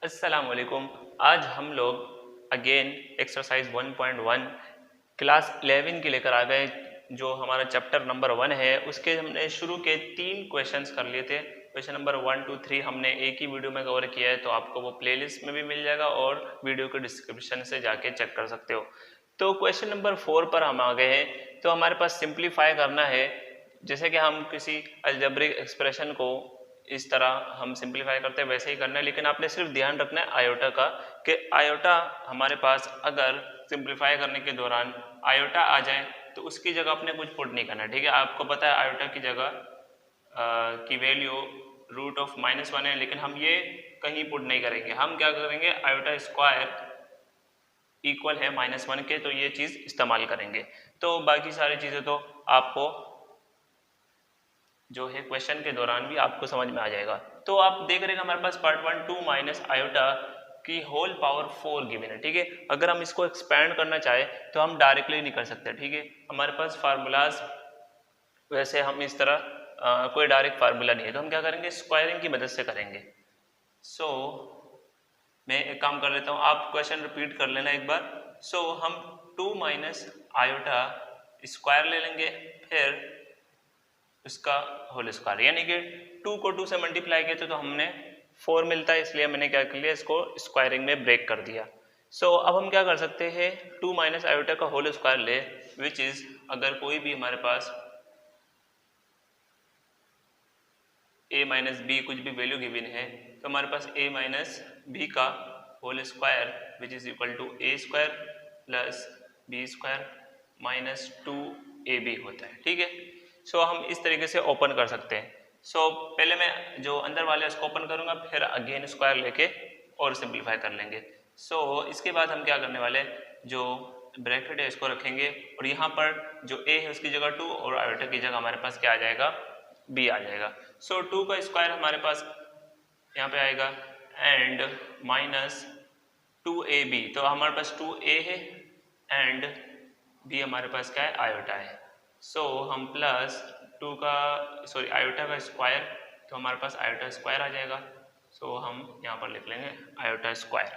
अस्सलामुअलैकुम। आज हम लोग अगेन एक्सरसाइज 1.1 क्लास 11 की लेकर आ गए। जो हमारा चैप्टर नंबर 1 है उसके हमने शुरू के 3 क्वेश्चंस कर लिए थे। क्वेश्चन नंबर 1, 2, 3 हमने एक ही वीडियो में कवर किया है, तो आपको वो प्लेलिस्ट में भी मिल जाएगा और वीडियो के डिस्क्रिप्शन से जाके चेक कर सकते हो। तो क्वेश्चन नंबर 4 पर हम आ गए हैं। तो हमारे पास सिंप्लीफाई करना है, जैसे कि हम किसी अलजेब्रिक एक्सप्रेशन को इस तरह हम सिंप्लीफाई करते हैं वैसे ही करना है, लेकिन आपने सिर्फ ध्यान रखना है आयोटा का, कि आयोटा हमारे पास अगर सिंप्लीफाई करने के दौरान आयोटा आ जाए तो उसकी जगह आपने कुछ पुट नहीं करना है। ठीक है, आपको पता है आयोटा की जगह की वैल्यू √(-1) है, लेकिन हम ये कहीं पुट नहीं करेंगे। हम क्या करेंगे, आयोटा स्क्वायर इक्वल है -1 के, तो ये चीज़ इस्तेमाल करेंगे। तो बाकी सारी चीज़ें तो आपको जो है क्वेश्चन के दौरान भी आपको समझ में आ जाएगा। तो आप देख रहे हैं हमारे पास पार्ट 1 2 माइनस आयोटा की होल पावर 4 गिवन है। ठीक है, अगर हम इसको एक्सपैंड करना चाहे तो हम डायरेक्टली नहीं कर सकते। ठीक है, हमारे पास फार्मूलाज वैसे हम इस तरह कोई डायरेक्ट फार्मूला नहीं है, तो हम क्या करेंगे, स्क्वायरिंग की मदद से करेंगे। सो मैं एक काम कर लेता हूँ, आप क्वेश्चन रिपीट कर लेना एक बार। सो हम 2 माइनस आयोटा स्क्वायर ले लेंगे, फिर उसका होल स्क्वायर, यानी कि 2 को 2 से मल्टीप्लाई किया तो हमने 4 मिलता है, इसलिए मैंने क्या कर लिया, इसको स्क्वायरिंग में ब्रेक कर दिया। सो अब हम क्या कर सकते हैं, 2 माइनस आयोटा का होल स्क्वायर ले, विच इज अगर कोई भी हमारे पास a माइनस बी कुछ भी वैल्यू गिवन है, तो हमारे पास a माइनस बी का whole square which is equal to a square plus b square minus 2ab होता है। ठीक है, सो हम इस तरीके से ओपन कर सकते हैं। सो पहले मैं जो अंदर वाले उसको ओपन करूंगा, फिर अगेन स्क्वायर लेके और सिंप्लीफाई कर लेंगे। सो इसके बाद हम क्या करने वाले, जो ब्रैकेट है इसको रखेंगे और यहाँ पर जो a है उसकी जगह 2 और आयोटा की जगह हमारे पास क्या आ जाएगा, b आ जाएगा। सो 2 का स्क्वायर हमारे पास यहाँ पे आएगा एंड माइनस 2ab, तो हमारे पास 2a है एंड b हमारे पास क्या है, आयोटा है। सो हम प्लस 2 का आयोटा का स्क्वायर, तो हमारे पास आयोटा स्क्वायर आ जाएगा। सो हम यहाँ पर लिख लेंगे आयोटा स्क्वायर।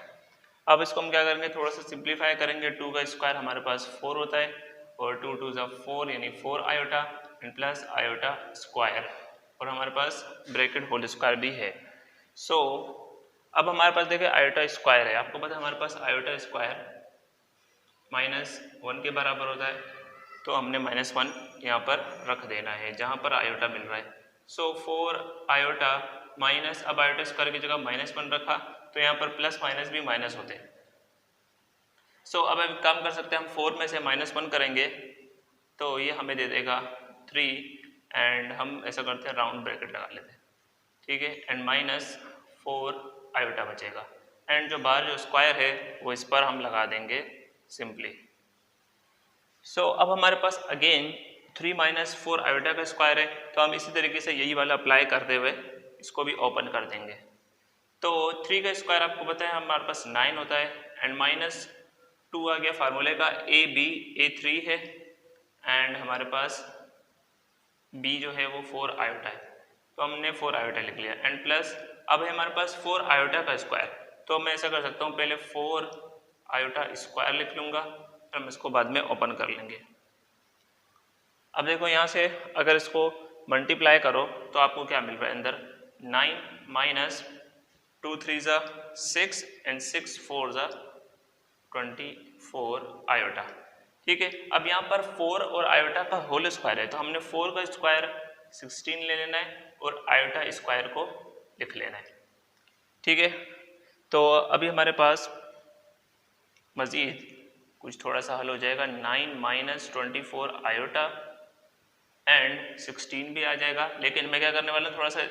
अब इसको हम क्या करेंगे, थोड़ा सा सिंप्लीफाई करेंगे। 2 का स्क्वायर हमारे पास 4 होता है और 2 2 ज़ा 4 यानी 4 iota and plus iota square, और हमारे पास ब्रैकेट होल स्क्वायर भी है। सो अब हमारे पास देखिए आयोटा स्क्वायर है, आपको पता है हमारे पास आयोटा स्क्वायर -1 के बराबर होता है, तो हमने -1 यहाँ पर रख देना है जहाँ पर आयोटा मिल रहा है। सो 4 आयोटा माइनस, अब आयोटा स्क्वायर की जगह -1 रखा, तो यहाँ पर प्लस माइनस भी माइनस होते हैं। सो अब हम काम कर सकते हैं, हम 4 में से -1 करेंगे तो ये हमें दे देगा 3 एंड हम ऐसा करते हैं राउंड ब्रैकेट लगा लेते हैं। ठीक है, एंड -4 आयोटा बचेगा एंड जो बाहर जो स्क्वायर है वो इस पर हम लगा देंगे सिंपली। सो अब हमारे पास अगेन 3 माइनस 4 आयोटा का स्क्वायर है, तो हम इसी तरीके से यही वाला अप्लाई करते हुए इसको भी ओपन कर देंगे। तो 3 का स्क्वायर आपको पता है हमारे पास 9 होता है एंड -2 आ गया फार्मूले का, a3 है एंड हमारे पास b जो है वो 4 आयोटा है, तो हमने 4 आयोटा लिख लिया एंड प्लस अब है हमारे पास 4 आयोटा का स्क्वायर, तो मैं ऐसा कर सकता हूँ, पहले 4 आयोटा स्क्वायर लिख लूँगा, फिर हम इसको बाद में ओपन कर लेंगे। अब देखो यहाँ से अगर इसको मल्टीप्लाई करो तो आपको क्या मिल रहा है, अंदर 9 माइनस 2 3 ज़ा 6 एंड 6 4 ज़ा 24 आयोटा। ठीक है, अब यहाँ पर 4 और आयोटा का होल स्क्वायर है, तो हमने 4 का स्क्वायर 16 ले लेना है और आयोटा स्क्वायर को लिख लेना है। ठीक है, तो अभी हमारे पास मज़ीद कुछ थोड़ा सा हल हो जाएगा। 9 माइनस 24 आयोटा एंड 16 भी आ जाएगा, लेकिन मैं क्या करने वाला हूँ, थोड़ा सा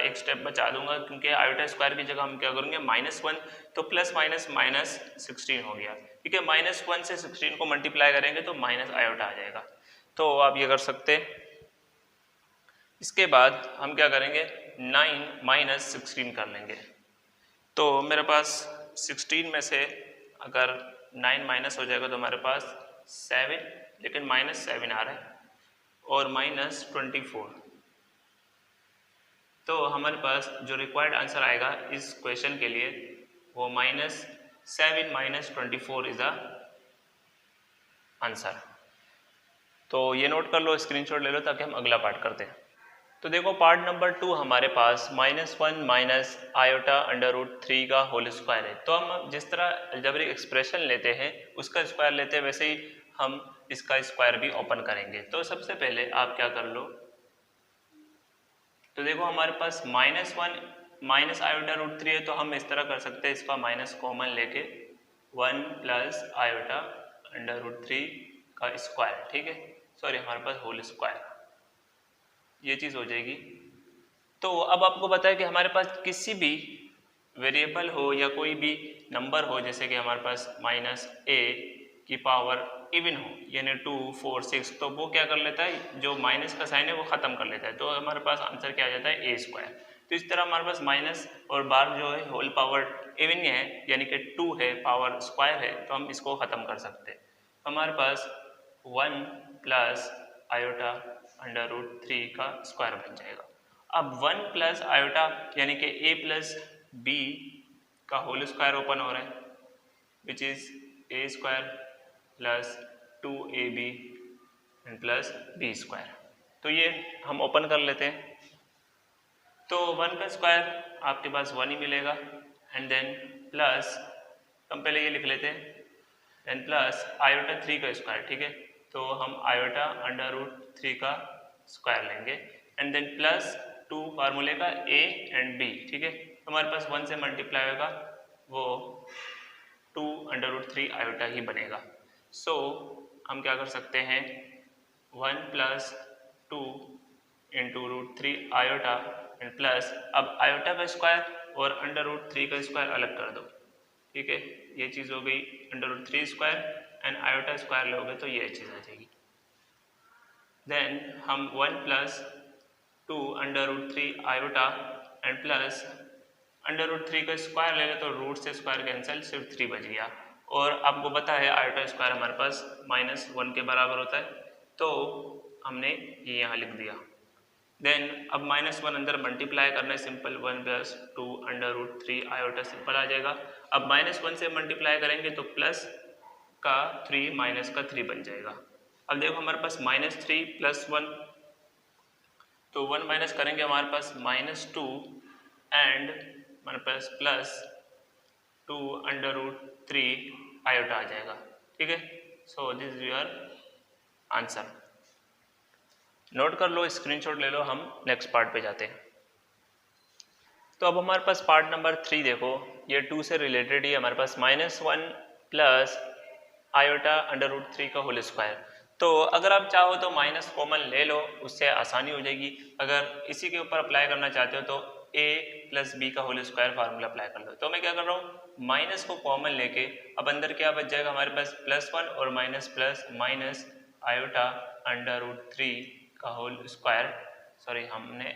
एक स्टेप बचा दूंगा, क्योंकि आयोटा स्क्वायर की जगह हम क्या करेंगे -1, तो प्लस माइनस -16 हो गया। ठीक है, -1 से 16 को मल्टीप्लाई करेंगे तो माइनस आयोटा आ जाएगा, तो आप ये कर सकते हैं। इसके बाद हम क्या करेंगे, 9 माइनस 16 कर लेंगे, तो मेरे पास 16 में से अगर 9 माइनस हो जाएगा तो हमारे पास 7, लेकिन -7 आ रहा है और -24, तो हमारे पास जो रिक्वायर्ड आंसर आएगा इस क्वेश्चन के लिए वो -7 - 24 इज द आंसर। तो ये नोट कर लो, स्क्रीनशॉट ले लो ताकि हम अगला पार्ट करते हैं। तो देखो पार्ट नंबर 2 हमारे पास -1 माइनस आयोटा अंडर रूट 3 का होल स्क्वायर है। तो हम जिस तरह अलजेब्रिक एक्सप्रेशन लेते हैं उसका स्क्वायर लेते हैं, वैसे ही हम इसका स्क्वायर भी ओपन करेंगे। तो सबसे पहले आप क्या कर लो, तो देखो हमारे पास -1 माइनस आयोटा रूट 3 है, तो हम इस तरह कर सकते हैं, इसका माइनस कॉमन लेके 1 प्लस आयोटा अंडर रूट 3 का स्क्वायर, ठीक है, सॉरी हमारे पास होल स्क्वायर, ये चीज़ हो जाएगी। तो अब आपको पता है कि हमारे पास किसी भी वेरिएबल हो या कोई भी नंबर हो, जैसे कि हमारे पास -a की पावर इवन हो यानी 2, 4, 6, तो वो क्या कर लेता है, जो माइनस का साइन है वो ख़त्म कर लेता है, तो हमारे पास आंसर क्या आ जाता है, a²। तो इस तरह हमारे पास माइनस और बार जो है होल पावर इवन है यानी कि 2 है, पावर स्क्वायर है, तो हम इसको ख़त्म कर सकते हैं। हमारे पास 1 प्लस आयोटा अंडर रूट 3 का स्क्वायर बन जाएगा। अब 1 प्लस आयोटा यानी कि a प्लस बी का होल स्क्वायर ओपन हो रहा है, which is a² plus 2ab and plus b²। तो ये हम ओपन कर लेते हैं। तो 1 का स्क्वायर आपके पास 1 ही मिलेगा, एंड देन प्लस, हम पहले ये लिख लेते हैं, एंड प्लस आयोटा 3 का स्क्वायर, ठीक है, तो हम आयोटा अंडर रूट 3 का स्क्वायर लेंगे, एंड देन प्लस 2 फार्मूले का a एंड b, ठीक है, तो हमारे पास 1 से मल्टीप्लाई होगा, वो 2 अंडर रूट 3 आयोटा ही बनेगा। सो हम क्या कर सकते हैं, 1 plus 2 into root 3 iota and plus, अब आयोटा का स्क्वायर और अंडर रूट 3 का स्क्वायर अलग कर दो, ठीक है, ये चीज़ हो गई under root 3 square and iota square लोगे तो ये चीज़ आ जाएगी। देन हम 1 plus 2 under root 3 iota and plus under root 3 का स्क्वायर ले लें तो रूट से स्क्वायर कैंसिल, सिर्फ 3 बच गया। और आपको पता है आयोटा स्क्वायर हमारे पास -1 के बराबर होता है, तो हमने ये यहाँ लिख दिया। देन अब -1 अंदर मल्टीप्लाई करना है, simple 1 plus 2 under root 3 iota simple आ जाएगा। अब -1 से मल्टीप्लाई करेंगे तो प्लस का 3 माइनस का 3 बन जाएगा। अब देखो हमारे पास -3 प्लस 1, तो 1 माइनस करेंगे हमारे पास -2 एंड हमारे पास प्लस 2 अंडर रूट 3 आयोटा आ जाएगा, ठीक है। So this is your answer. Note कर लो, स्क्रीनशॉट ले लो, हम नेक्स्ट पार्ट पे जाते हैं। तो अब हमारे पास पार्ट नंबर 3 देखो, ये 2 से रिलेटेड ही हमारे पास -1 प्लस आयोटा अंडर रूट 3 का होल स्क्वायर। तो अगर आप चाहो तो माइनस कॉमन ले लो, उससे आसानी हो जाएगी। अगर इसी के ऊपर अप्लाई करना चाहते हो तो a प्लस बी का होल स्क्वायर फार्मूला अप्लाई कर लो। तो मैं क्या कर रहा हूँ, माइनस को कॉमन लेके अब अंदर क्या बच जाएगा हमारे पास, +1 और minus plus minus iota under root 3 का होल स्क्वायर, सॉरी हमने,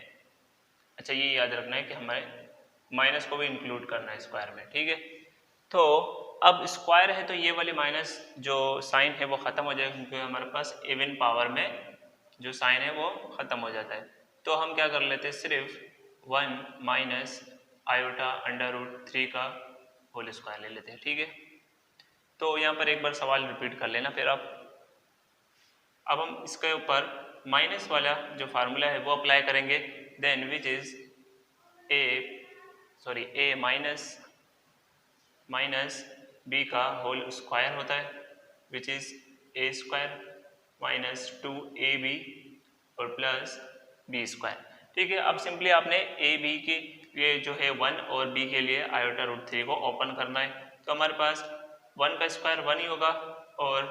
अच्छा ये याद रखना है कि हमें माइनस को भी इंक्लूड करना है स्क्वायर में, ठीक है। तो अब स्क्वायर है तो ये वाली माइनस जो साइन है वो ख़त्म हो जाएगा, क्योंकि हमारे पास इवन पावर में जो साइन है वो ख़त्म हो जाता है। तो हम क्या कर लेते हैं, सिर्फ 1 माइनस आयोटा अंडर रूट 3 का होल स्क्वायर ले लेते हैं, ठीक है। तो यहाँ पर एक बार सवाल रिपीट कर लेना फिर आप। अब हम इसके ऊपर माइनस वाला जो फार्मूला है वो अप्लाई करेंगे, then which is a minus b का होल स्क्वायर होता है, which is a² minus 2ab और प्लस b², ठीक है। अब सिंपली आपने a b की ये जो है 1 और b के लिए आयोटा रूट 3 को ओपन करना है। तो हमारे पास 1 का स्क्वायर 1 ही होगा और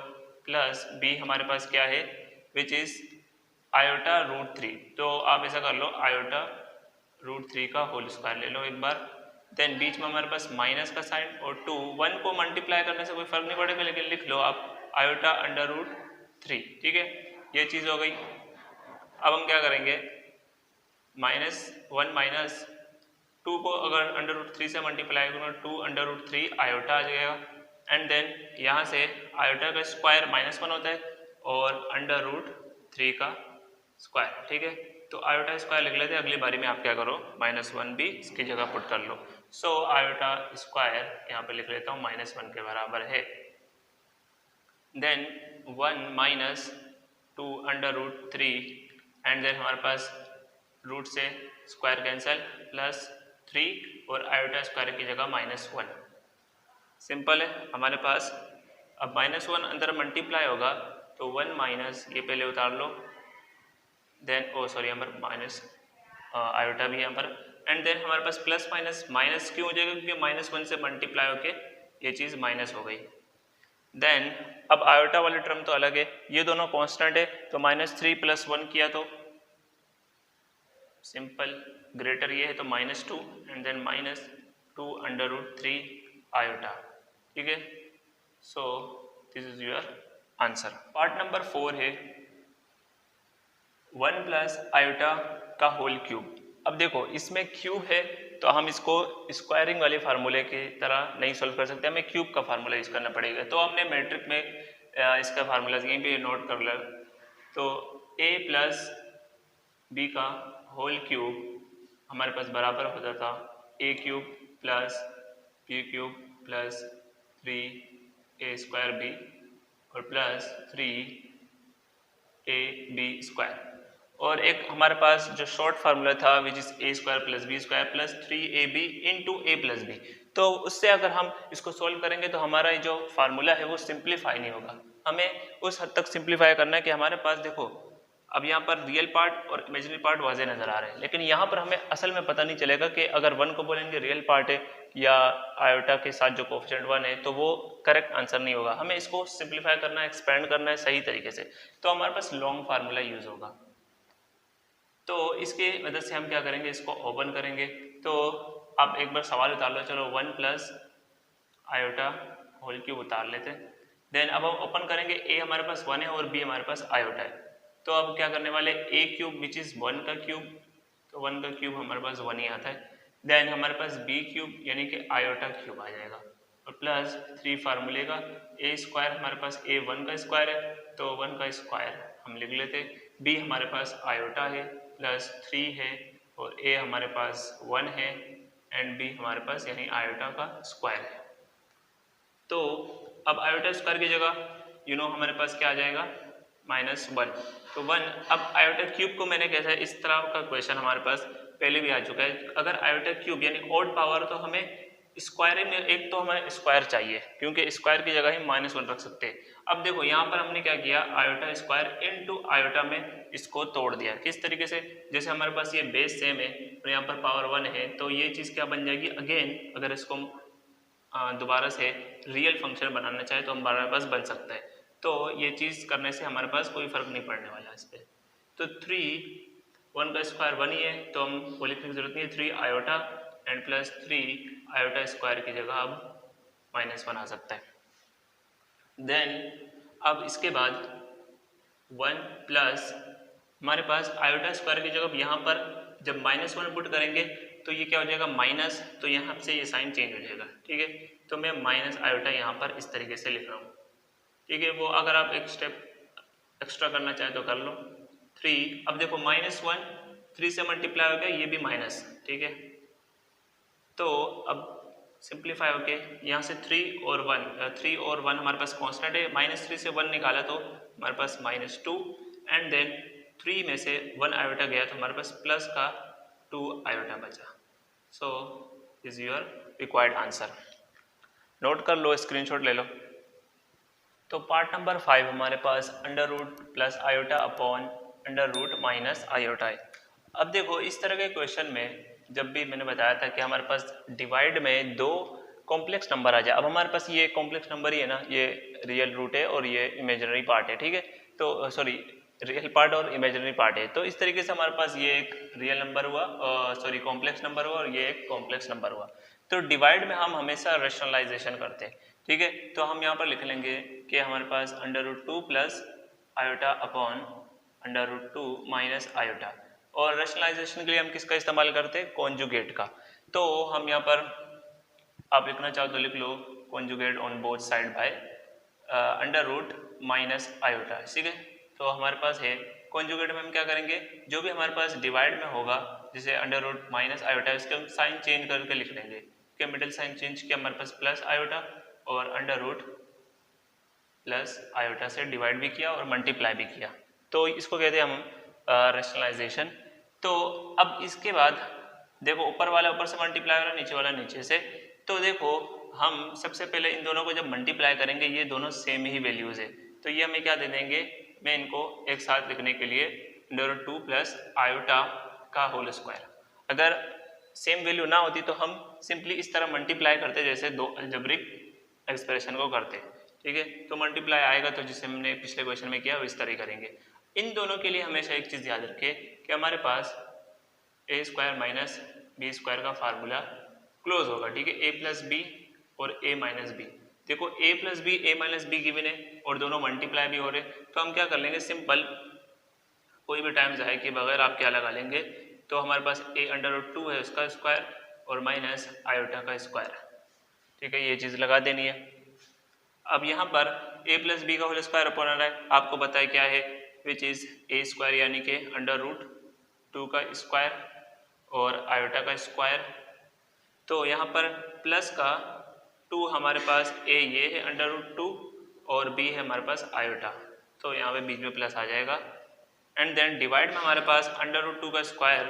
प्लस b हमारे पास क्या है, विच इज आयोटा रूट 3। तो आप ऐसा कर लो, आयोटा रूट 3 का होल स्क्वायर ले लो एक बार, देन बीच में हमारे पास माइनस का साइन और 2, 1 को मल्टीप्लाई करने से कोई फर्क नहीं पड़ेगा, लेकिन लिख लो आप आयोटा अंडर रूट 3, ठीक है, ये चीज़ हो गई। अब हम क्या करेंगे, -1 माइनस 2 को अगर अंडर रूट 3 से मल्टीप्लाई करूँगा 2 अंडर रूट 3 आयोटा आ जाएगा, एंड देन यहाँ से आयोटा का स्क्वायर -1 होता है और अंडर रूट 3 का स्क्वायर, ठीक है। तो आयोटा स्क्वायर लिख लेते हैं, अगली बारी में आप क्या करो -1 भी इसकी जगह पुट कर लो। सो आयोटा स्क्वायर यहाँ पे लिख लेता हूँ -1 के बराबर है। देन 1 माइनस 2 √3 एंड देन हमारे पास रूट से स्क्वायर कैंसिल प्लस 3 और आयोटा स्क्वायर की जगह -1। सिंपल है हमारे पास। अब -1 अंदर मल्टीप्लाई होगा तो 1 माइनस ये पहले उतार लो, देन सॉरी यहाँ पर माइनस आयोटा भी यहाँ पर, एंड देन हमारे पास प्लस माइनस क्यों हो जाएगा क्योंकि -1 से मल्टीप्लाई होके ये चीज़ माइनस हो गई। देन अब आयोटा वाली टर्म तो अलग है, ये दोनों कांस्टेंट है तो -3 + 1 किया तो सिंपल, ग्रेटर ये है तो -2 एंड देन -2 √3 आयोटा। ठीक है, so this is your answer. Part number 4 है 1 प्लस आयोटा का होल क्यूब। अब देखो इसमें क्यूब है तो हम इसको स्क्वायरिंग वाले फार्मूले की तरह नहीं सोल्व कर सकते, हमें क्यूब का फार्मूला यूज करना पड़ेगा। तो हमने मैट्रिक में इसका फार्मूला यहीं पे नोट कर लिया। तो a प्लस बी का होल क्यूब हमारे पास बराबर होता था a cube plus b cube plus 3a² b और प्लस 3ab स्क्वायर। और एक हमारे पास जो शॉर्ट फार्मूला था which is a² plus b² plus 3ab into a plus b। तो उससे अगर हम इसको सोल्व करेंगे तो हमारा जो फार्मूला है वो सिंप्लीफाई नहीं होगा। हमें उस हद तक सिंप्लीफाई करना है कि हमारे पास देखो अब यहाँ पर रियल पार्ट और इमेजिनरी पार्ट वाजे नजर आ रहे हैं, लेकिन यहाँ पर हमें असल में पता नहीं चलेगा कि अगर 1 को बोलेंगे रियल पार्ट है या आयोटा के साथ जो कोफिशिएंट 1 है तो वो करेक्ट आंसर नहीं होगा। हमें इसको सिंप्लीफाई करना है, एक्सपेंड करना है सही तरीके से, तो हमारे पास लॉन्ग फार्मूला यूज होगा। तो इसके मदद से हम क्या करेंगे, इसको ओपन करेंगे। तो आप एक बार सवाल उतार लो, चलो 1 प्लस आयोटा होल क्यूब उतार लेते हैं। देन अब हम ओपन करेंगे, a हमारे पास 1 है और b हमारे पास आयोटा है। तो अब क्या करने वाले a क्यूब विच इज 1 का क्यूब, तो 1 का क्यूब हमारे पास 1 ही आता है। देन हमारे पास b क्यूब यानी कि आयोटा क्यूब आ जाएगा और प्लस 3 फार्मूले का a स्क्वायर हमारे पास a 1 का स्क्वायर है तो 1 का स्क्वायर हम लिख लेते। b हमारे पास आयोटा है प्लस 3 है और a हमारे पास 1 है एंड b हमारे पास यानी आयोटा का स्क्वायर है। तो अब आयोटा स्क्वायर की जगह हमारे पास क्या आ जाएगा -1। तो 1 अब आयोटा क्यूब को मैंने कैसा है, इस तरह का क्वेश्चन हमारे पास पहले भी आ चुका है। अगर आयोटा क्यूब यानी ऑड पावर तो हमें स्क्वायर में एक तो हमें स्क्वायर चाहिए क्योंकि स्क्वायर की जगह ही -1 रख सकते हैं। अब देखो यहाँ पर हमने क्या किया, आयोटा स्क्वायर इनटू आयोटा में इसको तोड़ दिया। किस तरीके से, जैसे हमारे पास ये बेस सेम है और यहाँ पर पावर 1 है तो ये चीज़ क्या बन जाएगी, अगेन अगर इसको दोबारा से रियल फंक्शन बनाना चाहे तो हमारे पास बन सकता है। तो ये चीज़ करने से हमारे पास कोई फर्क नहीं पड़ने वाला इस पर। तो 1 का स्क्वायर 1 ही है तो हम वो लिखने की जरूरत नहीं है, 3 iota and plus 3 iota square की जगह अब -1 आ सकता है। देन अब इसके बाद 1 प्लस हमारे पास आयोटा स्क्वायर की जगह यहाँ पर जब -1 पुट करेंगे तो ये क्या हो जाएगा माइनस, तो यहाँ से ये साइन चेंज हो जाएगा। ठीक है, तो मैं माइनस आयोटा यहाँ पर इस तरीके से लिख रहा हूँ। ठीक है, वो अगर आप एक स्टेप एक्स्ट्रा करना चाहें तो कर लो। 3 अब देखो -1 3 से मल्टीप्लाई हो गया, ये भी माइनस। ठीक है, तो अब सिंप्लीफाई होके यहाँ से 3 और 1 हमारे पास कांस्टेंट है, -3 से 1 निकाला तो हमारे पास -2 एंड देन 3 में से 1 आयोटा गया तो हमारे पास प्लस का 2 आयोटा बचा। So is your required answer. Note कर लो, स्क्रीनशॉट ले लो। तो पार्ट नंबर 5 हमारे पास √ plus iota upon √ minus iota है। अब देखो इस तरह के क्वेश्चन में जब भी मैंने बताया था कि हमारे पास डिवाइड में 2 कॉम्प्लेक्स नंबर आ जाए। अब हमारे पास ये कॉम्प्लेक्स नंबर ही है ना, ये रियल रूट है और ये इमेजिनरी पार्ट है। ठीक है, तो सॉरी रियल पार्ट और इमेजिनरी पार्ट है। तो इस तरीके से हमारे पास ये एक रियल नंबर हुआ, सॉरी कॉम्प्लेक्स नंबर हुआ और ये एक कॉम्प्लेक्स नंबर हुआ। तो डिवाइड में हम हमेशा रेशनलाइजेशन करते हैं। ठीक है, तो हम यहाँ पर लिख लेंगे कि हमारे पास √2 plus iota upon √2 minus iota. और रेशनलाइजेशन के लिए हम किसका इस्तेमाल करते हैं, कॉन्जुगेट का। तो हम यहाँ पर आप लिखना चाहो तो लिख लो conjugate on both side by √ minus iota. ठीक है, तो हमारे पास है कॉन्जुगेट में हम क्या करेंगे, जो भी हमारे पास डिवाइड में होगा जैसे अंडर रूट माइनस आयोटा, इसके हम साइन चेंज करके लिख लेंगे कि मिडिल साइन चेंज किया, हमारे पास प्लस आयोटा और अंडर रूट प्लस आयोटा से डिवाइड भी किया और मल्टीप्लाई भी किया, तो इसको कहते हैं हम रेशनलाइजेशन। तो अब इसके बाद देखो ऊपर वाला ऊपर से मल्टीप्लाई हो रहा है, नीचे वाला नीचे से, तो देखो हम सबसे पहले इन दोनों को जब मल्टीप्लाई करेंगे ये दोनों सेम ही वैल्यूज है, तो ये हमें क्या दे देंगे, मैं इनको एक साथ लिखने के लिए अंडर रूट 2 प्लस आयोटा का होल स्क्वायर, अगर सेम वैल्यू ना होती तो हम सिंपली इस तरह मल्टीप्लाई करते जैसे दो अलजेब्रिक एक्सप्रेशन को करते, ठीक है। तो मल्टीप्लाई आएगा तो जिसे हमने पिछले क्वेश्चन में किया इस तरह करेंगे। इन दोनों के लिए हमेशा एक चीज़ याद रखें कि हमारे पास ए स्क्वायर माइनस बी स्क्वायर का फार्मूला क्लोज होगा, ठीक है, ए प्लस बी और ए माइनस बी। देखो a plus b a minus b given है और दोनों मल्टीप्लाई भी हो रहे, तो हम क्या कर लेंगे, सिंपल कोई भी टाइम जाए कि बगैर आप क्या लगा लेंगे, तो हमारे पास ए अंडर रूट 2 है उसका स्क्वायर और माइनस आयोटा का स्क्वायर, ठीक है, ये चीज़ लगा देनी है। अब यहाँ पर a प्लस बी का होल स्क्वायर अपॉन रहा है, आपको पता है क्या है, विच इज़ ए स्क्वायर यानी कि अंडर रूट 2 का स्क्वायर और आयोटा का स्क्वायर। तो यहाँ पर प्लस का 2 हमारे पास a ये है अंडर रूट 2 और b है हमारे पास आयोटा, तो यहाँ पे बीच में प्लस आ जाएगा। एंड देन डिवाइड में हमारे पास अंडर रूट 2 का स्क्वायर,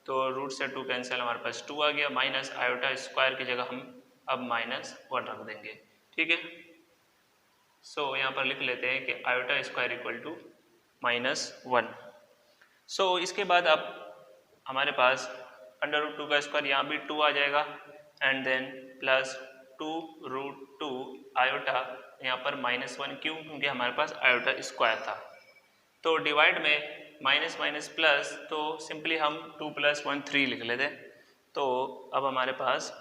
तो रूट से 2 कैंसिल, हमारे पास 2 आ गया, माइनस आयोटा स्क्वायर की जगह हम अब -1 रख देंगे, ठीक है। सो यहाँ पर लिख लेते हैं कि आयोटा स्क्वायर इक्वल टू -1। सो इसके बाद अब हमारे पास अंडर रूट 2 का स्क्वायर, यहाँ भी 2 आ जाएगा and then plus 2 root 2 iota, यहाँ पर -1 क्यों, क्योंकि हमारे पास आयोटा स्क्वायर था। तो डिवाइड में माइनस माइनस प्लस, तो सिंपली हम 2 + 1 3 लिख लेते। तो अब हमारे पास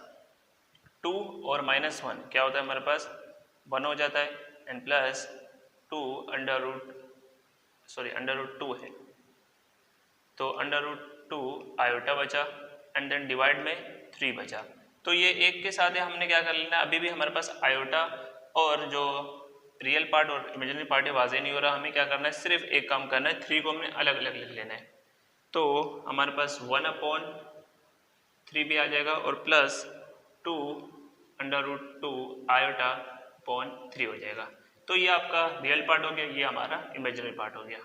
2 और -1 क्या होता है, हमारे पास 1 हो जाता है एंड प्लस 2 अंडर रूट 2 है, तो अंडर रूट 2 आयोटा बचा एंड देन डिवाइड में 3 बचा। तो ये एक के साथ है, हमने क्या कर लेना, अभी भी हमारे पास आयोटा और जो रियल पार्ट और इमेजिनरी पार्ट है वाजे नहीं हो रहा, हमें क्या करना है, सिर्फ एक काम करना है, 3 को हमने अलग अलग लिख लेना है। तो हमारे पास 1/3 भी आ जाएगा और plus 2 under root 2 iota upon 3 हो जाएगा। तो ये आपका रियल पार्ट हो गया, ये हमारा इमेजिनरी पार्ट हो गया।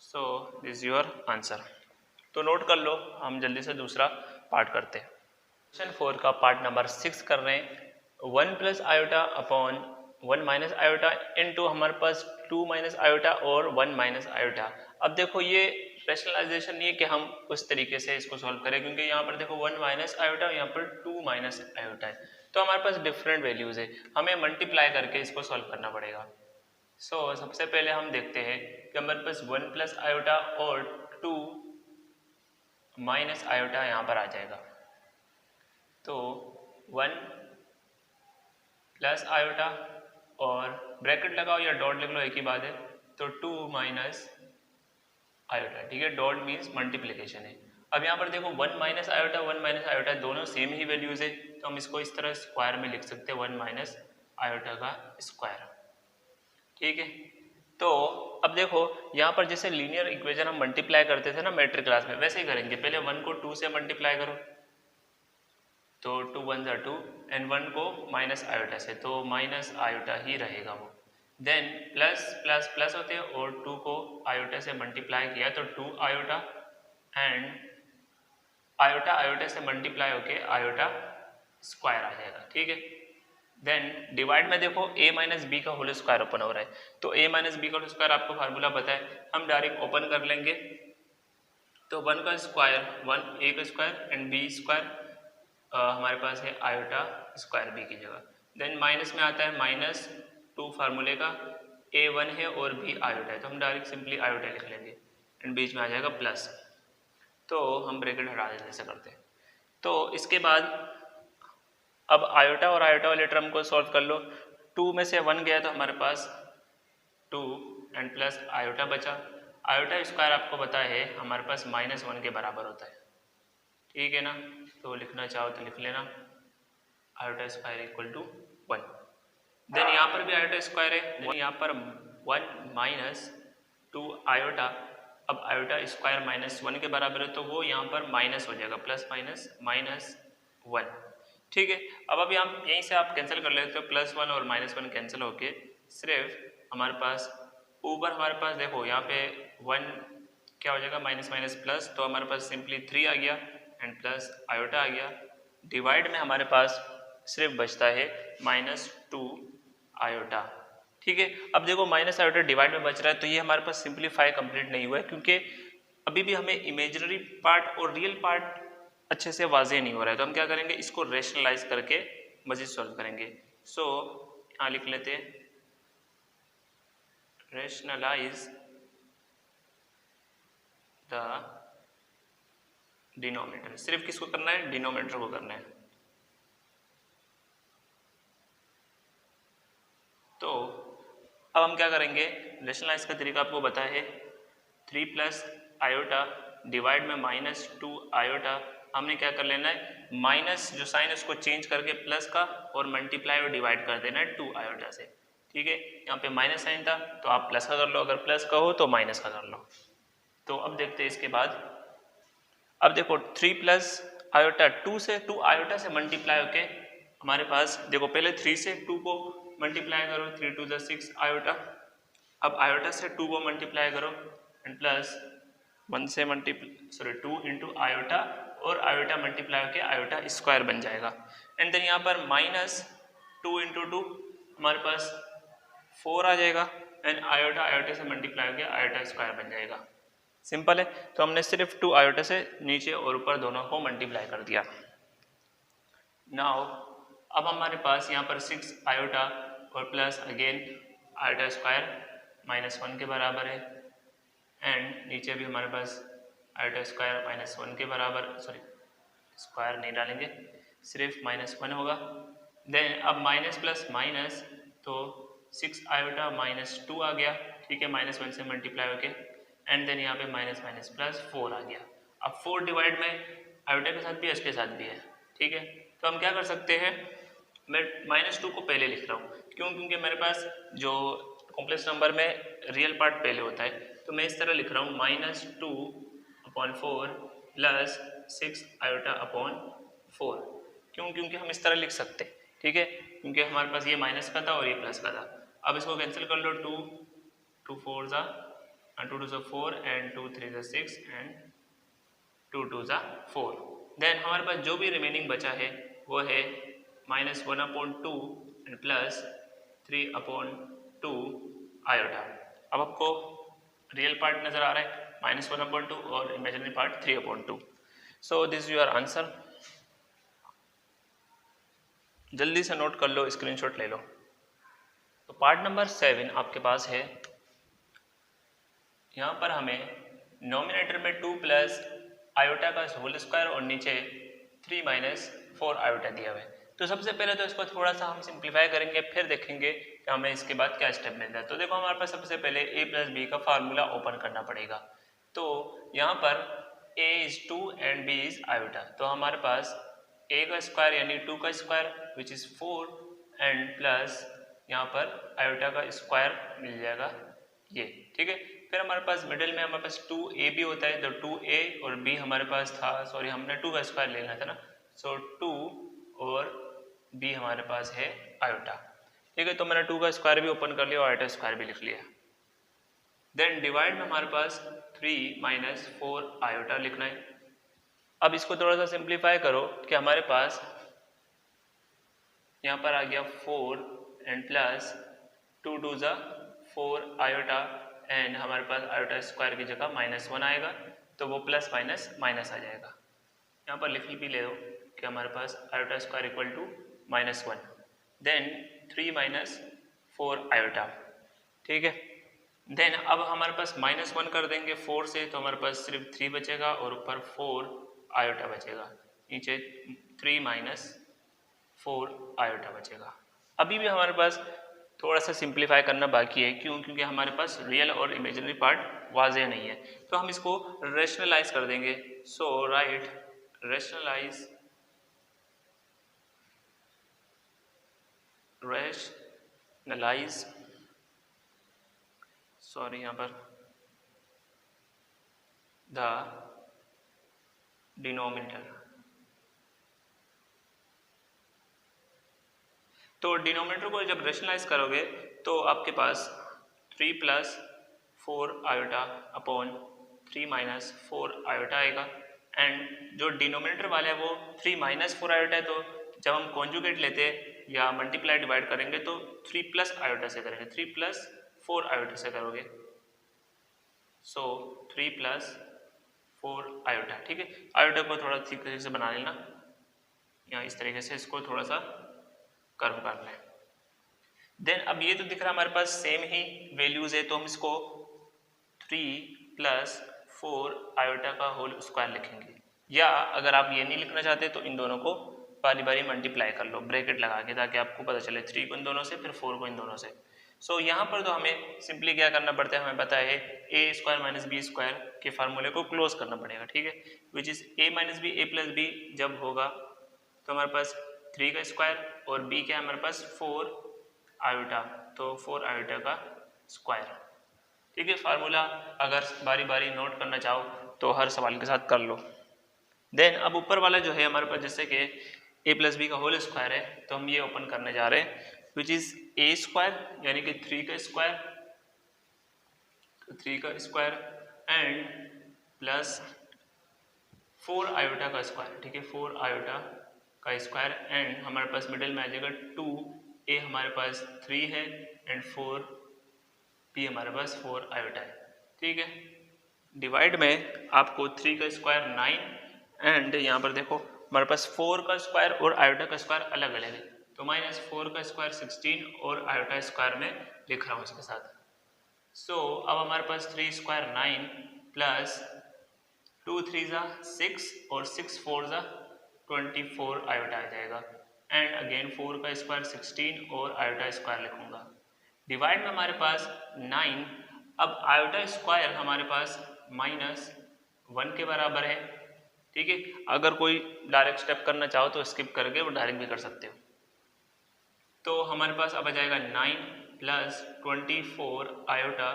So this your answer. तो नोट कर लो, हम जल्दी से दूसरा पार्ट करते हैं। क्वेश्चन 4 का पार्ट नंबर 6 कर रहे हैं। 1 plus iota upon 1 minus iota into हमारे पास 2 माइनस आयोटा और 1 माइनस आयोटा। अब देखो ये रेशनलाइजेशन नहीं है कि हम उस तरीके से इसको सॉल्व करें, क्योंकि यहाँ पर देखो 1 माइनस आयोटा, यहाँ पर 2 माइनस आयोटा है, तो हमारे पास डिफरेंट वैल्यूज है, हमें मल्टीप्लाई करके इसको सॉल्व करना पड़ेगा। सो सबसे पहले हम देखते हैं कि हमारे पास 1 प्लस आयोटा और 2 माइनस आयोटा यहाँ पर आ जाएगा, तो 1 प्लस आयोटा और ब्रैकेट लगाओ या डॉट लिख लो, एक ही बात है, तो 2 माइनस आयोटा, ठीक है, डॉट मीन्स मल्टीप्लिकेशन है। अब यहाँ पर देखो 1 माइनस आयोटा 1 माइनस आयोटा दोनों सेम ही वैल्यूज है, तो हम इसको इस तरह स्क्वायर में लिख सकते हैं 1 माइनस आयोटा का स्क्वायर, ठीक है। तो अब देखो यहाँ पर जैसे लीनियर इक्वेशन हम मल्टीप्लाई करते थे ना मैट्रिक क्लास में, वैसे ही करेंगे, पहले 1 को 2 से मल्टीप्लाई करो, तो 2 1 जा 2 एंड 1 को माइनस आयोटा से, तो माइनस आयोटा ही रहेगा वो, देन प्लस प्लस प्लस होते हैं और 2 को आयोटा से मल्टीप्लाई किया तो 2 आयोटा एंड आयोटा आयोटा से मल्टीप्लाई होके आयोटा स्क्वायर आ जाएगा, ठीक है। देन डिवाइड में देखो a माइनस बी का होल स्क्वायर ओपन हो रहा है, तो a माइनस बी का होल स्क्वायर आपको फार्मूला पता है, हम डायरेक्ट ओपन कर लेंगे, तो 1 का स्क्वायर 1 a का स्क्वायर एंड b स्क्वायर हमारे पास है आयोटा स्क्वायर b की जगह, देन माइनस में आता है -2 फार्मूले का, a 1 है और b आयोटा है, तो हम डायरेक्ट सिंपली आयोटा लिख लेंगे एंड बीच में आ जाएगा प्लस, तो हम ब्रैकेट हटा देते ऐसे करते हैं। तो इसके बाद अब आयोटा और आयोटा वाले टर्म को सॉल्व कर लो, 2 में से 1 गया तो हमारे पास 2 एंड प्लस आयोटा बचा, आयोटा स्क्वायर आपको पता है हमारे पास -1 के बराबर होता है, ठीक है ना, तो लिखना चाहो तो लिख लेना iota square equal to 1। Then यहाँ पर भी आयोटा स्क्वायर है, यहाँ पर 1 माइनस 2 आयोटा अब आयोटा स्क्वायर -1 के बराबर है तो वो यहाँ पर माइनस हो जाएगा, प्लस माइनस -1। ठीक है, अब अभी हम यहीं से आप कैंसिल कर लेते हो, +1 और -1 कैंसिल होके सिर्फ हमारे पास ऊपर हमारे पास देखो यहाँ पे 1 क्या हो जाएगा, माइनस माइनस प्लस, तो हमारे पास सिंपली 3 आ गया एंड प्लस आयोटा आ गया। डिवाइड में हमारे पास सिर्फ बचता है -2 आयोटा। ठीक है, अब देखो माइनस आयोटा डिवाइड में बच रहा है तो ये हमारे पास सिंप्लीफाई कंप्लीट नहीं हुआ है, क्योंकि अभी भी हमें इमेजिनरी पार्ट और रियल पार्ट अच्छे से वाजे नहीं हो रहा है। तो हम क्या करेंगे, इसको रेशनलाइज करके मजीद सॉल्व करेंगे। सो यहाँ लिख लेते हैं, रेशनलाइज द डिनोमिनेटर। सिर्फ किसको करना है, डिनोमिनेटर को करना है। तो अब हम क्या करेंगे, रेशनलाइज का तरीका आपको बताया है, 3 प्लस आयोटा डिवाइड में -2 आयोटा। हमने क्या कर लेना है, माइनस जो साइन है उसको चेंज करके प्लस का और मल्टीप्लाई और डिवाइड कर देना है 2 आयोटा से। ठीक है, यहाँ पे माइनस साइन था तो आप प्लस का कर लो, अगर प्लस का हो तो माइनस का कर लो। तो अब देखते हैं इसके बाद, अब देखो 3 प्लस आयोटा 2 से 2 आयोटा से मल्टीप्लाई होके हमारे पास देखो, पहले 3 से 2 को मल्टीप्लाई करो, 3 2 6 आयोटा। अब आयोटा से 2 को मल्टीप्लाई करो एंड प्लस 1 से 2 इंटू आयोटा और आयोटा मल्टीप्लाई होके आयोटा स्क्वायर बन जाएगा। एंड देन यहाँ पर -2 इंटू 2 हमारे पास 4 आ जाएगा एंड आयोटा आयोटा से मल्टीप्लाई होके आयोटा स्क्वायर बन जाएगा। सिंपल है, तो हमने सिर्फ 2 आयोटा से नीचे और ऊपर दोनों को मल्टीप्लाई कर दिया। नाउ अब हमारे पास यहाँ पर 6 आयोटा और प्लस अगेन आयोटा स्क्वायर -1 के बराबर है एंड नीचे भी हमारे पास आयोटा स्क्वायर -1 के बराबर, सॉरी स्क्वायर नहीं डालेंगे, सिर्फ -1 होगा। देन अब माइनस प्लस माइनस, तो 6 आयोटा -2 आ गया। ठीक है, -1 से मल्टीप्लाई होके एंड देन यहाँ पे माइनस माइनस प्लस 4 आ गया। अब 4 डिवाइड में आयोटा के साथ भी एच के साथ भी है। ठीक है, तो हम क्या कर सकते हैं, मैं -2 को पहले लिख रहा हूँ, क्यों, क्योंकि मेरे पास जो कॉम्प्लेक्स नंबर में रियल पार्ट पहले होता है, तो मैं इस तरह लिख रहा हूँ -2/4 प्लस 6 आयोटा अपॉन 4। क्यों, क्योंकि हम इस तरह लिख सकते हैं। ठीक है, क्योंकि हमारे पास ये माइनस का था और ये प्लस का था। अब इसको कैंसिल कर लो, 2 4 ज़ा 2 2 4 एंड 2 3 6 एंड 2 2 4। देन हमारे पास जो भी रिमेनिंग बचा है वो है -1/2 एंड प्लस 3/2 आयोटा। अब आपको रियल पार्ट नजर आ रहा है -1/2 और imaginary part 3/2। So this your answer, जल्दी से नोट कर लो, स्क्रीनशॉट ले लो। तो पार्ट नंबर 7 आपके पास है, यहाँ पर हमें नोमिनेटर में 2 प्लस आयोटा का होल स्क्वायर और नीचे 3 - 4 आयोटा दिया हुआ है। तो सबसे पहले तो इसको थोड़ा सा हम सिंप्लीफाई करेंगे, फिर देखेंगे कि हमें इसके बाद क्या स्टेप मिलता है। तो देखो हमारे पास सबसे पहले a + b का फार्मूला ओपन करना पड़ेगा। तो यहाँ पर a is 2 and b is iota, तो हमारे पास a का स्क्वायर यानी 2 का square which is 4 and plus यहाँ पर आयोटा का स्क्वायर मिल जाएगा ये। ठीक है, फिर हमारे पास मिडिल में हमारे पास 2a भी होता है, तो 2a और b हमारे पास था, सॉरी हमने 2 का स्क्वायर लेना था ना, सो 2 और b हमारे पास है आयोटा। ठीक है, तो मैंने 2 का स्क्वायर भी ओपन कर लिया और आयोटा स्क्वायर भी लिख लिया। देन डिवाइड में हमारे पास 3 - 4 आयोटा लिखना है। अब इसको थोड़ा सा सिंप्लीफाई करो कि हमारे पास यहाँ पर आ गया 4 एंड प्लस 2 2 4 आयोटा एंड हमारे पास आयोटा स्क्वायर की जगह -1 आएगा, तो वो प्लस माइनस माइनस आ जाएगा। यहाँ पर लिख भी ले दो कि हमारे पास iota square equal to -1, then 3 - 4 iota. ठीक है, देन अब हमारे पास -1 कर देंगे 4 से, तो हमारे पास सिर्फ 3 बचेगा और ऊपर 4 आयोटा बचेगा, नीचे 3 - 4 आयोटा बचेगा। अभी भी हमारे पास थोड़ा सा सिंप्लीफाई करना बाकी है, क्यों, क्योंकि हमारे पास रियल और इमेजिनरी पार्ट वाज़ेह नहीं है, तो हम इसको रेशनलाइज कर देंगे। सो राइट रेशनलाइज सॉरी यहाँ पर द डिनोमिनेटर। तो डिनोमिनेटर को जब रेशनलाइज करोगे तो आपके पास 3 plus 4 iota upon 3 minus 4 iota आएगा। एंड जो डिनोमिनेटर वाला है वो 3 माइनस 4 आयोटा है, तो जब हम कॉन्जुगेट लेते हैं या मल्टीप्लाई डिवाइड करेंगे तो 3 प्लस आयोटा से करेंगे, 3 प्लस 4 आयोटा से करोगे। सो 3 प्लस 4 आयोटा। ठीक है, आयोटा को थोड़ा ठीक तरीके से बना लेना, या इस तरीके से इसको थोड़ा सा कर्व कर लें। देन अब ये तो दिख रहा है हमारे पास सेम ही वैल्यूज है, तो हम इसको 3 प्लस 4 आयोटा का होल स्क्वायर लिखेंगे। या अगर आप ये नहीं लिखना चाहते तो इन दोनों को बारी बारी मल्टीप्लाई कर लो ब्रैकेट लगा के, ताकि आपको पता चले 3 को इन दोनों से, फिर 4 को इन दोनों से। सो यहाँ पर तो हमें सिंपली क्या करना पड़ता है, हमें पता है a square minus b square के फार्मूले को क्लोज करना पड़ेगा। ठीक है, which is a minus b, a plus b जब होगा तो हमारे पास 3 का स्क्वायर और बी क्या है हमारे पास 4 आयोटा, तो 4 आयोटा का स्क्वायर। ठीक है, फार्मूला अगर बारी बारी नोट करना चाहो तो हर सवाल के साथ कर लो। देन अब ऊपर वाला जो है हमारे पास जैसे कि ए प्लस बी का होल स्क्वायर है, तो हम ये ओपन करने जा रहे हैं विच इज ए स्क्वायर यानी कि 3 का स्क्वायर, तो 3 का स्क्वायर एंड प्लस 4 आयोटा का स्क्वायर। ठीक है, 4 आयोटा का स्क्वायर एंड हमारे पास मिडिल में आ जाएगा 2, ए हमारे पास 3 है एंड 4 बी हमारे पास 4 आयोटा है। ठीक है, डिवाइड में आपको 3 का स्क्वायर 9 एंड यहाँ पर देखो हमारे पास 4 का स्क्वायर और आयोटा का स्क्वायर अलग अलग है, तो माइनस 4 का स्क्वायर 16 और आयोटा स्क्वायर में लिख रहा हूँ इसके साथ। सो अब हमारे पास 3 स्क्वायर 9 प्लस 2 3 ज़ा 6 और 6 4 ज़ा 24 आयोटा आ जाएगा एंड अगेन 4 का स्क्वायर 16 और आयोटा स्क्वायर लिखूंगा। डिवाइड में हमारे पास 9, अब आयोटा स्क्वायर हमारे पास -1 के बराबर है। ठीक है, अगर कोई डायरेक्ट स्टेप करना चाहो तो स्किप करके वो डायरेक्ट भी कर सकते हो। तो हमारे पास अब आ जाएगा 9 प्लस 24 आयोटा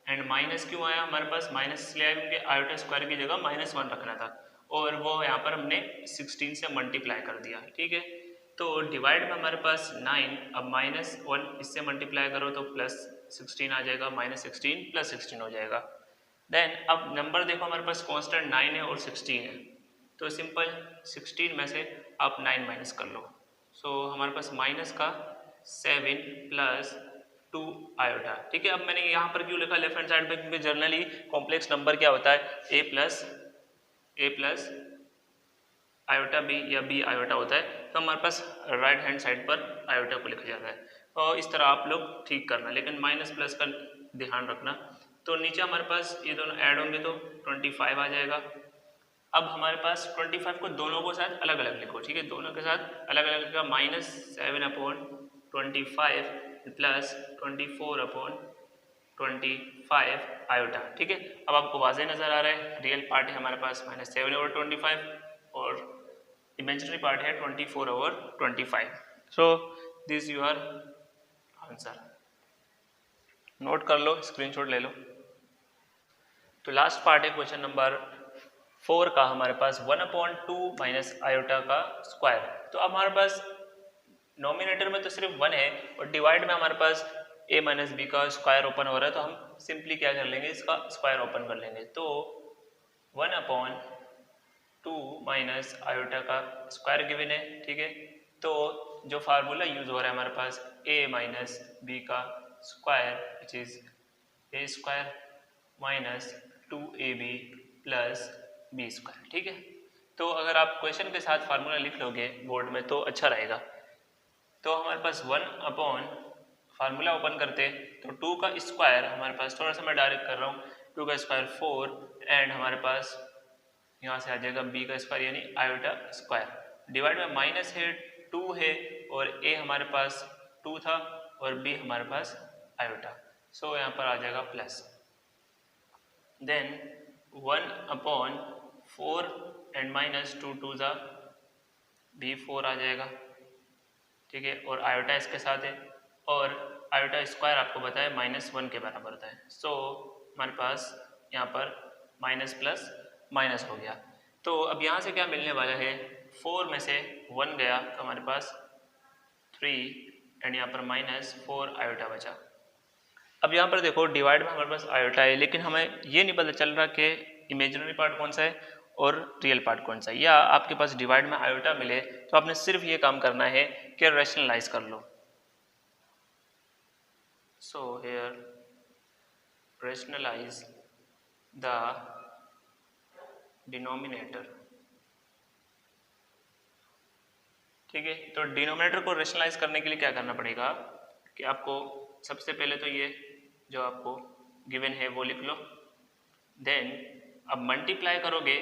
एंड माइनस क्यों आया हमारे पास, माइनस इसलिए आया क्योंकि आयोटा स्क्वायर की जगह -1 रखना था और वो यहाँ पर हमने 16 से मल्टीप्लाई कर दिया। ठीक है, तो डिवाइड में हमारे पास 9, अब -1 इससे मल्टीप्लाई करो तो +16 आ जाएगा, -16 + 16 हो जाएगा। देन अब नंबर देखो हमारे पास कांस्टेंट 9 है और 16 है, तो सिंपल 16 में से आप 9 माइनस कर लो। सो हमारे पास माइनस का 7 + 2 आयोटा। ठीक है, अब मैंने यहाँ पर क्यों लिखा लेफ्ट हैंड साइड पे, क्योंकि जनरली कॉम्प्लेक्स नंबर क्या होता है ए प्लस आयोटा बी या बी आयोटा होता है, तो हमारे पास राइट हैंड साइड पर आयोटा को लिखा जाता है। और इस तरह आप लोग ठीक करना, लेकिन माइनस प्लस का ध्यान रखना। तो नीचे हमारे पास ये दोनों ऐड होंगे तो 25 आ जाएगा। अब हमारे पास 25 को दोनों को साथ अलग अलग लिखो। ठीक है, दोनों के साथ अलग अलग लिखा, -7/25 प्लस 24/25 आयोटा। ठीक है, अब आपको वाज़ेह नज़र आ रहा है, रियल पार्ट है हमारे पास -7/25 और इमेजिनरी पार्ट है 24/25। So this your answer, note कर लो, स्क्रीनशॉट ले लो। तो लास्ट पार्ट है क्वेश्चन नंबर 4 का हमारे पास 1/2 माइनस आयोटा का स्क्वायर। तो अब हमारे पास नोमिनेटर में तो सिर्फ 1 है और डिवाइड में हमारे पास a माइनस बी का स्क्वायर ओपन हो रहा है, तो हम सिंपली क्या कर लेंगे, इसका स्क्वायर ओपन कर लेंगे। तो 1/2 माइनस आयोटा का स्क्वायर गिवन है। ठीक है, तो जो फार्मूला यूज हो रहा है हमारे पास a माइनस बी का square which is a square minus 2ab plus b square. ठीक है, तो अगर आप क्वेश्चन के साथ फार्मूला लिख लोगे बोर्ड में तो अच्छा रहेगा। तो हमारे पास 1/ फार्मूला ओपन करते तो 2 का स्क्वायर हमारे पास, थोड़ा सा मैं डायरेक्ट कर रहा हूँ, 2 का स्क्वायर 4 एंड हमारे पास यहाँ से आ जाएगा b का स्क्वायर यानी आयोटा स्क्वायर। डिवाइड में माइनस है, 2 है और a हमारे पास 2 था और b हमारे पास आयोटा, सो यहाँ पर आ जाएगा प्लस। देन 1/4 एंड -2 2 ज़ा b4 आ जाएगा। ठीक है, और आयोटा इसके साथ है और आयोटा स्क्वायर आपको बताया -1 के बराबर होता है। सो हमारे पास यहाँ पर माइनस प्लस माइनस हो गया। तो अब यहाँ से क्या मिलने वाला है, 4 में से 1 गया तो हमारे पास 3 एंड यहाँ पर -4 आयोटा बचा। अब यहाँ पर देखो डिवाइड में हमारे पास आयोटा है, लेकिन हमें ये नहीं पता चल रहा कि इमेजिनरी पार्ट कौन सा है और रियल पार्ट कौन सा है। या आपके पास डिवाइड में आयोटा मिले तो आपने सिर्फ ये काम करना है कि रैशनलाइज कर लो। So here rationalise the denominator. ठीक है, तो डिनोमिनेटर को रैशनलाइज करने के लिए क्या करना पड़ेगा कि आपको सबसे पहले तो ये जो आपको गिवन है वो लिख लो। देन अब मल्टीप्लाई करोगे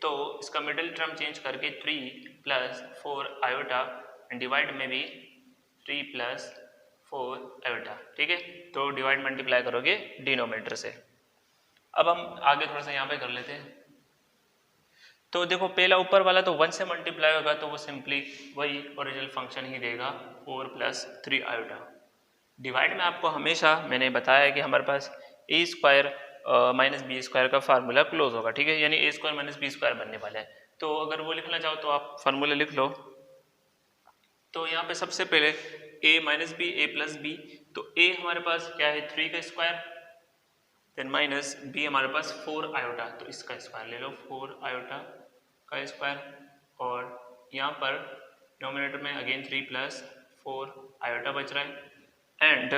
तो इसका मिडिल टर्म चेंज करके 3 + 4 आयोटा एंड डिवाइड में भी 3 + 4 आयोटा। ठीक है, तो डिवाइड मल्टीप्लाई करोगे डिनोमिनेटर से। अब हम आगे थोड़ा सा यहाँ पे कर लेते हैं। तो देखो पहला ऊपर वाला तो 1 से मल्टीप्लाई होगा तो वो सिंपली वही ओरिजिनल फंक्शन ही देगा 4 + 3 आयोटा। डिवाइड में आपको हमेशा मैंने बताया कि हमारे पास a² - b² का फार्मूला क्लोज होगा। ठीक है, यानी a² - b² बनने वाला है। तो अगर वो लिखना चाहो तो आप फार्मूला लिख लो। तो यहाँ पे सबसे पहले a - b a + b, तो a हमारे पास क्या है 3 का स्क्वायर, देन माइनस b हमारे पास 4 आयोटा, तो इसका स्क्वायर ले लो 4 आयोटा का स्क्वायर। और यहाँ पर डिनोमिनेटर में अगेन 3 + 4 आयोटा बच रहा है एंड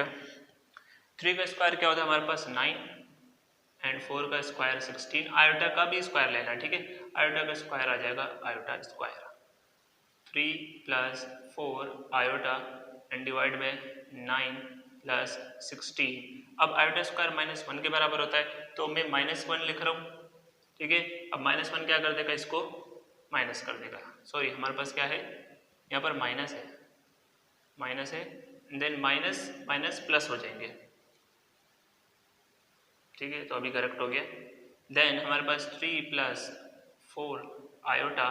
3 का स्क्वायर क्या होता है हमारे पास 9 एंड 4 का स्क्वायर 16। आयोटा का भी स्क्वायर लेना है। ठीक है, आयोटा का स्क्वायर आ जाएगा iota square 3 + 4 iota and divide में 9 + 16। अब आयोटा स्क्वायर -1 के बराबर होता है तो मैं -1 लिख रहा हूँ। ठीक है, अब -1 क्या कर देगा, इसको माइनस कर देगा। सॉरी हमारे पास क्या है यहाँ पर माइनस है देन माइनस माइनस प्लस हो जाएंगे। ठीक है, तो अभी करेक्ट हो गया। देन हमारे पास 3 + 4 आयोटा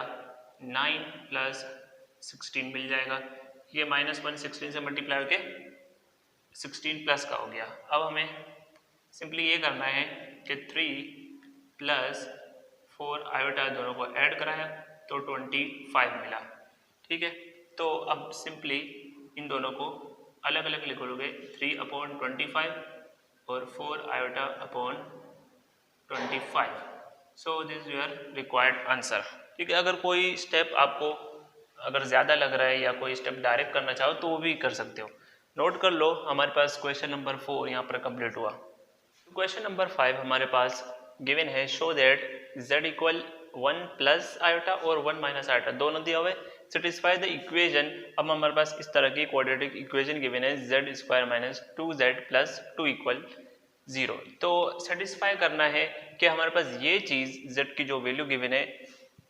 9 + 16 मिल जाएगा। ये -1 16 से मल्टीप्लाई होके 16 प्लस का हो गया। अब हमें सिंपली ये करना है कि 3 + 4 आयोटा दोनों को ऐड कराया तो 25 मिला। ठीक है, तो अब सिंपली इन दोनों को अलग अलग लिख लोगे 3/25 और 4 iota upon 25। So this your required answer. ठीक है, अगर कोई स्टेप आपको अगर ज़्यादा लग रहा है या कोई स्टेप डायरेक्ट करना चाहो तो वो भी कर सकते हो। नोट कर लो, हमारे पास क्वेश्चन नंबर 4 यहाँ पर कंप्लीट हुआ। क्वेश्चन नंबर 5 हमारे पास गिवन है, शो दैट z = 1 + आयोटा और 1 - आयोटा दोनों दिया हुआ है, सेटिस्फाई द इक्वेशन। अब हमारे पास इस तरह की क्वाड्रेटिक इक्वेशन गिवन है z² - 2z + 2 = 0। तो सेटिस्फाई करना है कि हमारे पास ये चीज़ z की जो वैल्यू गिवन है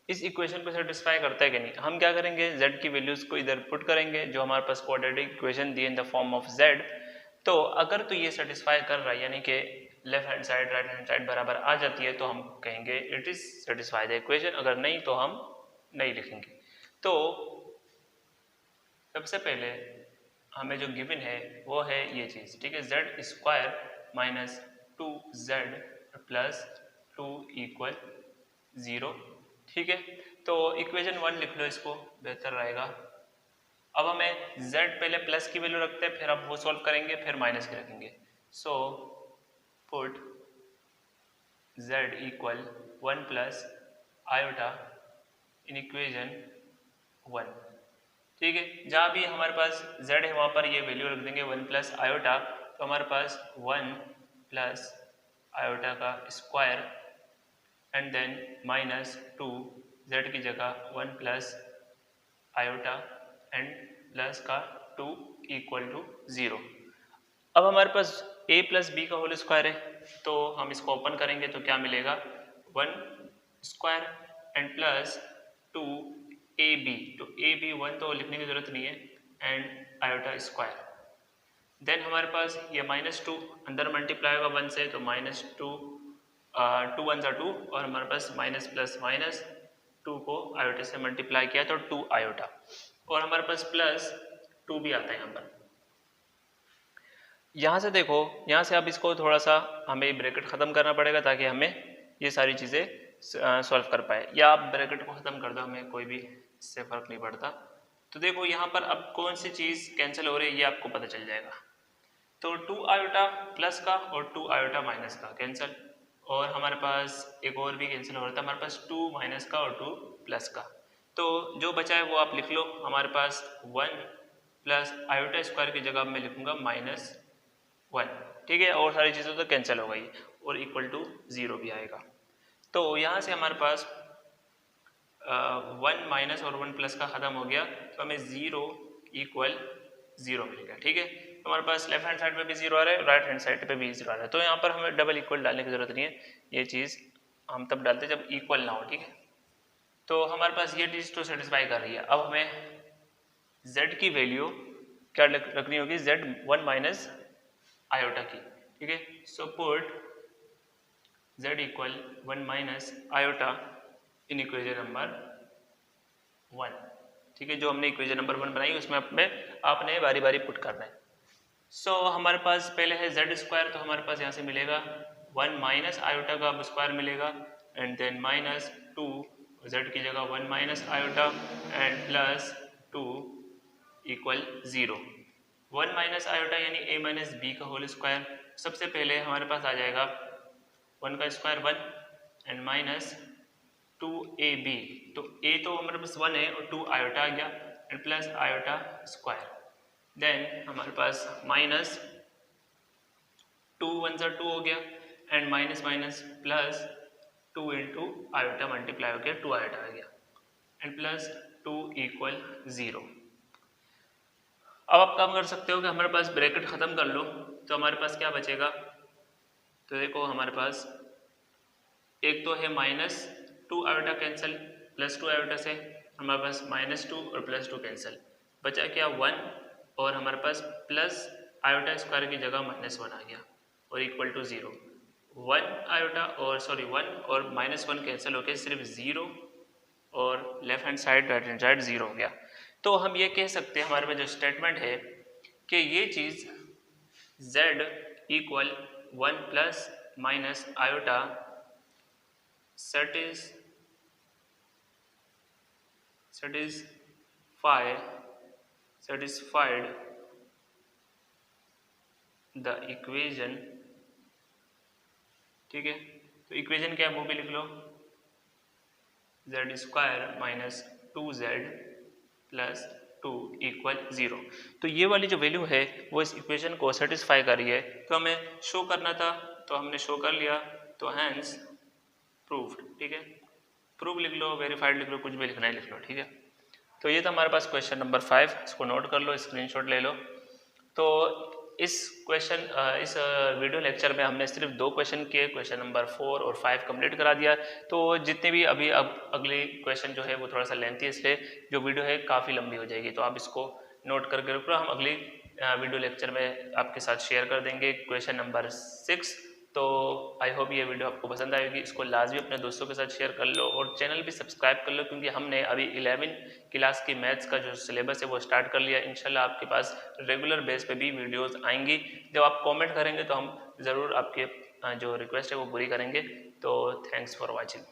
इस इक्वेशन को सेटिस्फाई करता है कि नहीं। हम क्या करेंगे, z की वैल्यूज को इधर पुट करेंगे जो हमारे पास क्वाड्रेटिक इक्वेशन दी in the form of z। तो अगर तो ये सेटिस्फाई कर रहा है यानी कि left hand side right hand side बराबर आ जाती है तो हम कहेंगे it is satisfy the equation, अगर नहीं तो हम नहीं लिखेंगे। तो सबसे पहले हमें जो गिवन है वो है ये चीज़। ठीक है, z² - 2z + 2 = 0। ठीक है, तो इक्वेशन 1 लिख लो, इसको बेहतर रहेगा। अब हमें z पहले प्लस की वैल्यू रखते हैं, फिर अब वो सॉल्व करेंगे, फिर माइनस की रखेंगे। So put z = 1 + iota in equation 1। ठीक है, जहाँ भी हमारे पास z है वहाँ पर ये वैल्यू रख देंगे 1 + आयोटा, तो हमारे पास 1 + आयोटा का स्क्वायर एंड देन -2 z की जगह 1 + आयोटा एंड प्लस का 2 = 0। अब हमारे पास a + b का होल स्क्वायर है, तो हम इसको ओपन करेंगे तो क्या मिलेगा 1² एंड प्लस 2ab, तो ab 1 तो लिखने की जरूरत नहीं है एंड आयोटा स्क्वायर। देन हमारे पास ये -2 अंदर मल्टीप्लाई होगा 1 से, तो -2 2 1 = 2 और हमारे पास माइनस प्लस माइनस 2 को आयोटा से मल्टीप्लाई किया तो 2 आयोटा, और हमारे पास +2 भी आता है यहाँ पर। यहाँ से देखो, यहाँ से अब इसको थोड़ा सा हमें ब्रैकेट ख़त्म करना पड़ेगा ताकि हमें ये सारी चीज़ें सॉल्व कर पाए, या आप ब्रैकेट को ख़त्म कर दो, हमें कोई भी इससे फ़र्क नहीं पड़ता। तो देखो यहाँ पर अब कौन सी चीज़ कैंसिल हो रही है ये आपको पता चल जाएगा। तो 2 आयोटा प्लस का और 2 आयोटा माइनस का कैंसिल, और हमारे पास एक और भी कैंसिल हो रहा था, हमारे पास 2 माइनस का और 2 प्लस का। तो जो बचा है वो आप लिख लो, हमारे पास 1 प्लस आयोटा स्क्वायर की जगह मैं लिखूंगा -1, ठीक है, और सारी चीज़ें तो कैंसिल हो गई और इक्वल टू 0 भी आएगा। तो यहाँ से हमारे पास 1 माइनस और 1 प्लस का ख़त्म हो गया, तो हमें 0 इक्वल 0 मिल गया, ठीक है। तो हमारे पास लेफ्ट हैंड साइड पे भी 0 आ रहा है, राइट हैंड साइड पे भी 0 आ रहा है। तो यहाँ पर हमें डबल इक्वल डालने की ज़रूरत नहीं है, ये चीज़ हम तब डालते हैं जब इक्वल ना हो, ठीक है। तो हमारे पास ये चीज़ तो सेटिस्फाई कर रही है। अब हमें z की वैल्यू क्या रखनी होगी, z 1 माइनस आयोटा की, ठीक है। So put z equal 1 minus iota in equation number 1, ठीक है। जो हमने इक्वेशन नंबर 1 बनाई उसमें आपने बारी बारी पुट करना है। सो हमारे पास पहले है z स्क्वायर, तो हमारे पास यहाँ से मिलेगा 1 माइनस आयोटा का स्क्वायर मिलेगा, एंड देन माइनस 2, z की जगह 1 minus iota and plus 2 equal 0। 1 minus iota यानी a माइनस बी का होल स्क्वायर। सबसे पहले हमारे पास आ जाएगा 1 का स्क्वायर 1 एंड माइनस 2ab, तो a तो हमारे पास 1 है और 2 आयोटा आ गया and plus iota square. Then हमारे पास माइनस 2 1 सा 2 हो गया and minus minus plus 2 into iota multiply हो गया, 2 आयोटा आ गया एंड प्लस 2 इक्वल 0। अब आप काम कर सकते हो कि हमारे पास ब्रैकेट ख़त्म कर लो, तो हमारे पास क्या बचेगा। तो देखो हमारे पास एक तो है -2 आयोटा कैंसिल, +2 आयोटा से हमारे पास -2 और +2 कैंसिल, बचा क्या 1, और हमारे पास प्लस आयोटा स्क्वायर की जगह -1 आ गया और इक्वल टू 0। 1 आयोटा और 1 और -1 कैंसिल होकर सिर्फ 0 और left hand side right hand side 0 हो गया। तो हम ये कह सकते हैं हमारे पास जो स्टेटमेंट है कि ये चीज़ z equal 1 plus minus iota satisfied the equation, ठीक है। तो इक्वेशन क्या है वो भी लिख लो, z square minus 2z plus 2 equal 0। तो ये वाली जो वैल्यू है वो इस इक्वेशन को सेटिस्फाई कर रही है। तो हमें शो करना था, तो हमने शो कर लिया, तो हैंस प्रूव्ड, ठीक है। प्रूव लिख लो, वेरीफाइड लिख लो, कुछ भी लिखना है लिख लो, ठीक है। तो ये था हमारे पास क्वेश्चन नंबर 5, इसको नोट कर लो, स्क्रीनशॉट ले लो। तो इस वीडियो लेक्चर में हमने सिर्फ 2 क्वेश्चन किए, क्वेश्चन नंबर 4 और 5 कंप्लीट करा दिया। तो जितने भी अभी अब अगली क्वेश्चन जो है वो थोड़ा सा लेंथी है, इसलिए जो वीडियो है काफ़ी लंबी हो जाएगी। तो आप इसको नोट करके रखो, हम अगली वीडियो लेक्चर में आपके साथ शेयर कर देंगे क्वेश्चन नंबर 6। तो आई होप ये वीडियो आपको पसंद आएगी, इसको लाजमी अपने दोस्तों के साथ शेयर कर लो और चैनल भी सब्सक्राइब कर लो, क्योंकि हमने अभी 11 क्लास की मैथ्स का जो सिलेबस है वो स्टार्ट कर लिया। इंशाल्लाह आपके पास रेगुलर बेस पे भी वीडियोस आएंगी। जब आप कमेंट करेंगे तो हम ज़रूर आपके जो रिक्वेस्ट है वो पूरी करेंगे। तो थैंक्स फॉर वॉचिंग।